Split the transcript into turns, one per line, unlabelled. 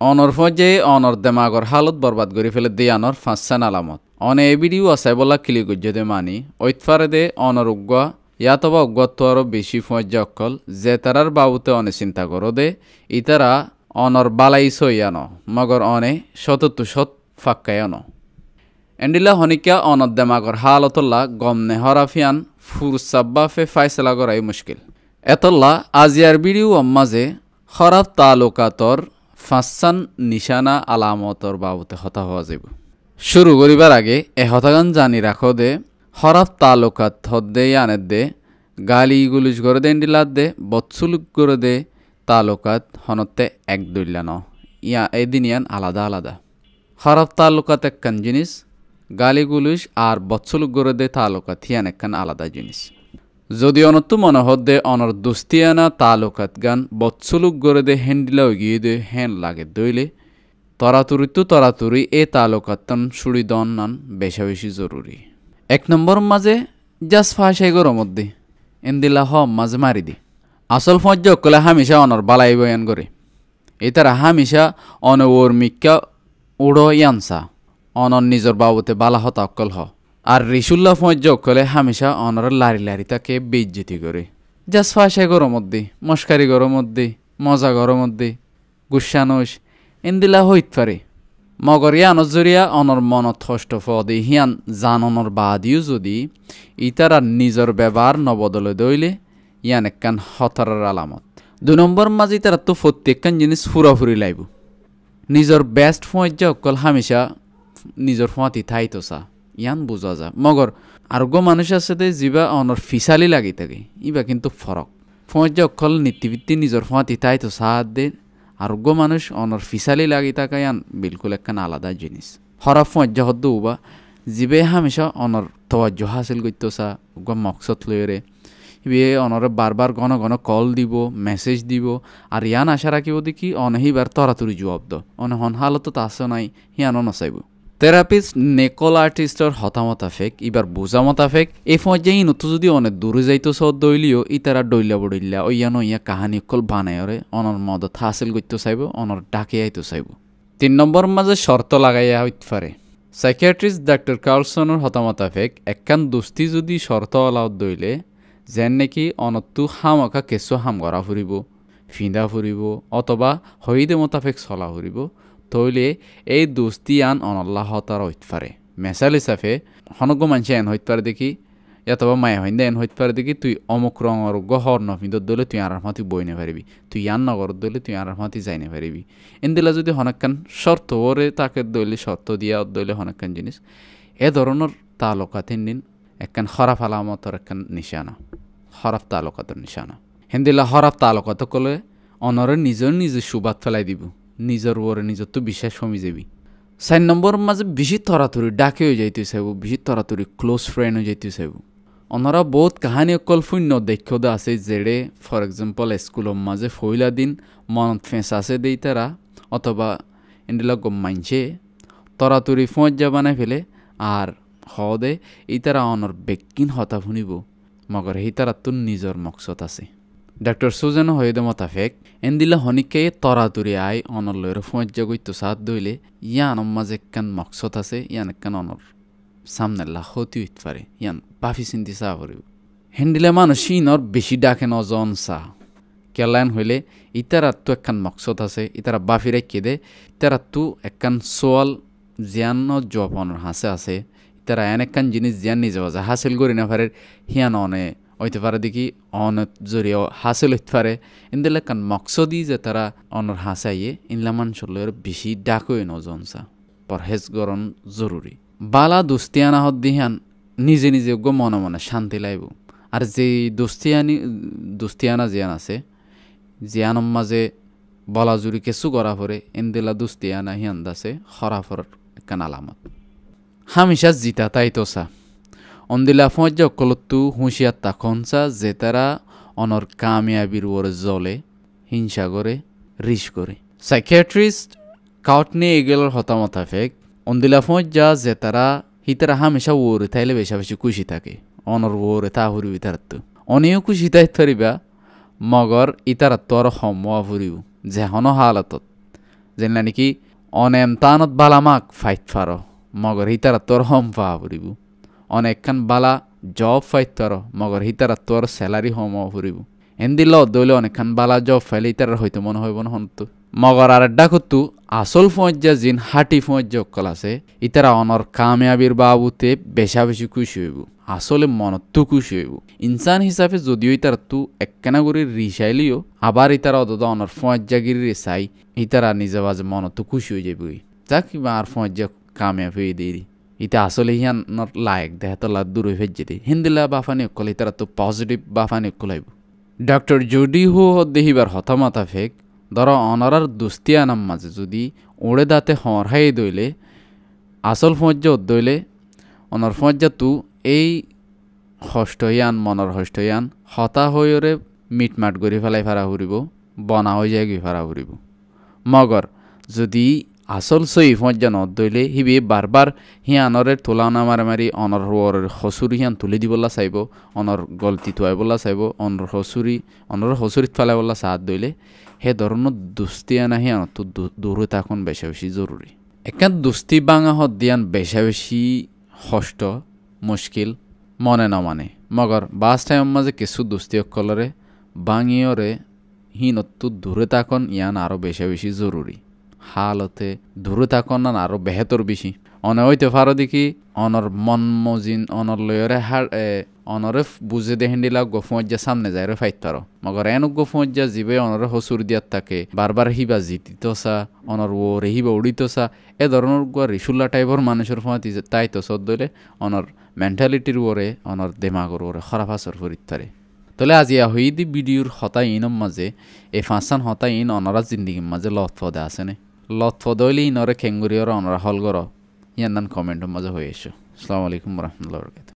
অনর ফজে অনর দেমাগর হালত বরবাদ করে ফেলে দে আনর ফাঁসান আলামত অনে এ ভিডিও আছে বলা ক্লিক করতে মানি ঐতফারে দে অনর উগ্গা ইয়াতবা উগ্গত আরো বেশি ফজে অকল যে তারার বাবুতে অনে চিন্তা করো দে ইতারা অনর বালাই সইয়ানো মগর অনে শততু শত ফাক্কায়ানো এন্ডিলা হনিকা অনর দেমাগর হালতল্লা গমনে হরাফিয়ান ফুরসাব্বা ফে ফাইসলা করাই মুশকিল এতল্লা আজিয়ার ভিডিও মাঝে খরাব তালুকাতর ফাঁসান নিশানা আলামতর বাবুতে হতা হওয়া যাব শুরু করিবার আগে এ হতাগান জানি রাখো দে খরাব তালুকাত হদ্দে ইয়ানের দে গালি গুলুজ করে দে এন্ডিলাত দে বৎসুলুক করে দে তালুকাত হনতে এক দইল্লা ন ইয়া এদিন ইয়ান আলাদা আলাদা খরাব তালুকাত একখান জিনিস গালি গুলুজ আর বৎসুলুক করে দে তালুকাত ইয়ান একখান আলাদা জিনিস যদি অনত্তু মনে হদ্দে অনর দুস্তিয়ানা তালুকাত গান বৎসুলুক গড়ে দে হেন্ডিলাও গিয়ে দে হেন লাগে দইলে তরাতুরি এ তালুকাত্তান সুড়ি দন নান বেশা বেশি জরুরি এক নম্বর মাঝে জাস ফাঁসাই গরো মধ্যে এন্দিলা হ মাঝে মারি দি আসল ফজ্জ কলে হামিশা অনর বালাই বয়ান করে এ তারা হামিশা অন ওর মিক্কা উড়ো ইয়ানসা অনর নিজর বাবুতে বালা হতা অকল হ আর রিসুল্লাহ ফজ্জ কলে হামেশা অনর লারি তাকে বেইজ্জতি করে জাস ফাঁসে গরম মধ্যে মস্কারি গরম মধ্যে মজা গরম মধ্যে গুসানোস এন্দিলা হইত পারে মগর ইয়ানর জরিয়া অনর মনত হষ্ট ফদে হিয়ান জাননর বাদিও যদি ইতারা নিজর ব্যবহার নবদলে দইলে ইয়ান একখান হতারার আলামত 2 নম্বর মাঝে তারা তো প্রত্যেকখান জিনিস ফুরাফুরি লাইব নিজর বেস্ট ফজ্জ কল হামেশা নিজর ফাঁতি থাইতো সা ইয়ান বোঝা যা মগর আরোগ্য মানুষ আছে দে যিবা অনর ফিসালি লাগি থাকে ইবা কিন্তু ফরক ফঁজ অকল নীতিভিত্তি নিজর ফাঁতি তাই তো সাহায্য দে আরোগ্য মানুষ অনর ফিসালি লাগি থাকা ইয়ান বিলকুল একখান আলাদা জিনিস হরাফ ফঁজ হদ্দ উবা যিবে হামেশা অনর তওয়াজ্জু হাসিল করতো সা উগা মকসদ লইরে ইবে অনরে বারবার ঘন ঘন কল দিব মেসেজ দিব আর ইয়ান আশা রাখিব দেখি অনহিবার তরাতুরি জবাব দ অনে হন হালত আসো নাই হিয়ানও নচাইব থেরাপিস্ট নেকল আর্টিস্টর হতামতাফেক ইবার বোঝা মতাফেক এই পর্যায়ে নতু যদি অনেক দূরে যাইতো সব দইলিও ইতারা ডইলা বড়ইলা ওইয়ানো ইয়া কাহানি অকল বানায়রে অনর মদত হাসিল করতে চাইব অনর ডাকে আইতো চাইব 3 নম্বর মাঝে শর্ত লাগাইয়া হইতে পারে সাইকিয়াট্রিস্ট ডাক্তার কার্লসনের হতামতাফেক একখান দুস্তি যদি শর্ত অলাউত দইলে যেন নাকি অনত্তু হামকা কেঁচু হাম করা ফুরিব ফিঁদা ফুরিব অথবা হইদে মতাফেক চলা ফুরিব তইলে এই দোস্তি আন অনল্লাহ তার হইতে পারে মেসাল হিসাবে হনগ্য মানুষ এন হইতে পারে দেখি এতবা মায়া হইন্দে এন হইতে পারে দেখি তুই অমুক রঙর গহর নফিন্দর দলে তুই আর মাতি বই নে পারিবি তুই ইয়ান নগর দলে তুই আর মাতি যাই নে পারিবি এনদিলা যদি হনকান শর্ত ওরে তাকে দইলে শর্ত দিয়া দইলে হনকান জিনিস এ ধরনের তালুকাতের দিন একখান খরাপ আলামতর একখান নিশানা খরাপ তালুকাতের নিশানা হেন্দিলা খরাপ তালুকাত কলে অনরে নিজে সুবাদ ফেলাই দিব নিজের ওরে নিজের তো বিশ্বাস কমে যাবি 4 নম্বর মাঝে বেশি তরাতুরি ডাকে হয়ে যাইতে চাইব বেশি তরাতুরি ক্লোজ ফ্রেন্ড হয়ে যাইতে চাইব অনারা বহুত কাহানি অকল শূন্য দক্ষদ আছে যেড়ে ফর এক্সাম্পল স্কুলের মাঝে ফইলা দিন মনত ফেঁস আছে দেই তারা অথবা এন্ডিলা গম মানছে তরাতুরি ফোঁজ যা বানাই ফেলে আর হদে এই তারা অনর বেকিন হতা শুনিব মগর সেই তারা তোর নিজের মকসদ আছে ডাক্তার সুজানো হইদে মতাফেক এনদিলা হনিকে তরাতুরি আই অনর লয়ের ফঁজ্জা গইতো সাত দইলে ইয়ান মাঝে একখান মকসদ আছে ইয়ান একখান অনর সামনে লাহতি হইতে পারে ইয়ান বাফি চিন্তি চা করিব হেন্দিলা মানুষ ইনর বেশি ডাকে নজন চা কেলাইন হইলে ইতারার তো একখান মকসদ আছে ইতারা বাফি রেখে দে ইতারার তো একখান সোয়াল জিয়ান জব অনর হাসে আছে ইতারা এন একখান জিনিস জিয়ান নিজে বাজে হাসিল করি না পারে হিয়ান অনে হইতে পারে দেখি অনত জরিয়ে হাসিল হইতে পারে ইন্দিলা কান মকসদি যে তারা অনর হাসাইয়ে ইনলা মানুষের বেশি ডাকই নজনসা পরহেজ গরণ জরুরি বালা দোস্তিয়ানা হদ দিহান নিজে নিজে গো মনে মনে শান্তি লাইব আর যে দোস্তিয়ানা জিয়ান আছে জিয়ানম মাঝে বলা জুড়ি কেঁচু করা পরে ইন্দিলা দোস্তিয়ানা হিয়ান দাসে খরাফর একখান আলামত হামেশা জিতা তাই তোসা অন্দিলা ফঁজ অকলত্তু হুঁশিয়ার তাকনসা যে তারা অনর কামিয়াবির ওরে জলে হিংসা করে রিস করে সাইকিয়াট্রিস্ট কাউটনি এগেলর হতামতাফেক অন্দিলা ফঁজ যা যে তারা হিতারা হামেশা ওরে তাইলে বেশা বেশি খুশি থাকে অনর ওরে তা ফুরিবি তার তো অনেও খুশি তাই থারিবা মগর ইতারা তোর সময়া ফুরিব যে হন হালাতত যেনলা নাকি অনেম তানত বালামাক ফাইট ফারো মগর হিতারা তোর হম পা ফুরিব অনেকখান বালা জব ফাইট ফারো মগর হিতারা তোর স্যালারি হম ফুরিব এন্দি ল দইলে অনেকখান বালা জব ফাইলে ইতার হয়তো মনে হইব না হন্তু মগর আর এড্ডা করতু আসল ফৌজ্জা জিন হাটি ফৌজ্জা অক্কল আছে ইতারা অনর কামিয়াবির বাবুতে বেশা বেশি খুশি হইব আসলে মনতো খুশি হইব ইনসান হিসাবে যদিও ইতার তু একখানা করে রিসাইলিও আবার ইতারা অদদ অনর ফৌজ্জাগির রেসাই ইতারা নিজে বাজে মনতো খুশি হয়ে যাবই যা কিবা আর ফৌজ্জা কামিয়াব হয়ে দেরি ইতা আসলে হিয়ানর লায়ক দেহাতলা দূর হয়ে যেতে হিন্দিলা বাফানি অক্কল ইতারা তো পজিটিভ বাফানি অক্কল আইব ডক্টর জুডি হু দেহিবার হতামাতা ফেক ধর অনরার দুস্তি আনাম মাঝে যদি ওড়ে দাঁতে হরহাই দইলে আসল ফৌজ্জা দইলে অনর ফৌজ্জা তু এই হষ্টয়ান মনর হষ্টয়ান হতা হইরে মিটমাট গড়ি ফেলাই ফারা ফুরিব বনা হয়ে যায় গি ফারা ফুরিব মগর যদি আসল সই ফৌজ্জা দইলে হিবি বারবার হিয়ানরে তোলানা মারি অনর হসুরি হিয়ান তুলি দিবলা চাইব অনর গলতি থুয়াই বলা চাইব অনর হসুরিত ফেলাই বলা সাথ দইলে হে ধরনের দুস্তি আনা হিয়ান তো দূরে থাকুন বেশা বেশি জরুরি একান দুস্তি বাঙা হত দিয়ান বেশা বেশি হষ্ট মুশকিল মনে না মানে মগর বাস টাইম মাঝে কিছু দুস্তি অকলরে বাঙিয়রে হিনত দূরে থাকুন ইয়ান আরও বেশা বেশি জরুরি হালতে দূরে থাকুন না আরও বেহেতর বেশি অনে হইতে পারো দেখি অনর মন মজিন অনর লয়রে অনরে বুঝে দেখেন দিলা গোফুঁজা সামনে যায় রে ফাইত পারো মগর এনুক গোফুঁজা জিবে অনরে হসুর দিয়ার থাকে বারবার হিবা জিতিতসা অনর ও রেহিবা উড়িতসা এ ধরনের রিসুল্লা টাইপর মানুষের ফাঁতি তাই তো সদ দইলে অনর মেন্টালিটির ওরে অনর দেমাগর ওরে খারাপ আসর ফরিত পারে তাহলে আজি হইদি ভিডিওর হতাই ইনম মাঝে এই ফাঁসান হতাই ইন অনরা জিন্দিগির মাঝে লতফদে আসেনে লতফদ হইলে ইনরে খেঙ্গুরি ওরা অনরা হল গর ইয়ান কমেন্টের মাঝে হয়ে এসো আসসালামু আলাইকুম রহমতুল্লাহ বরকাতুহু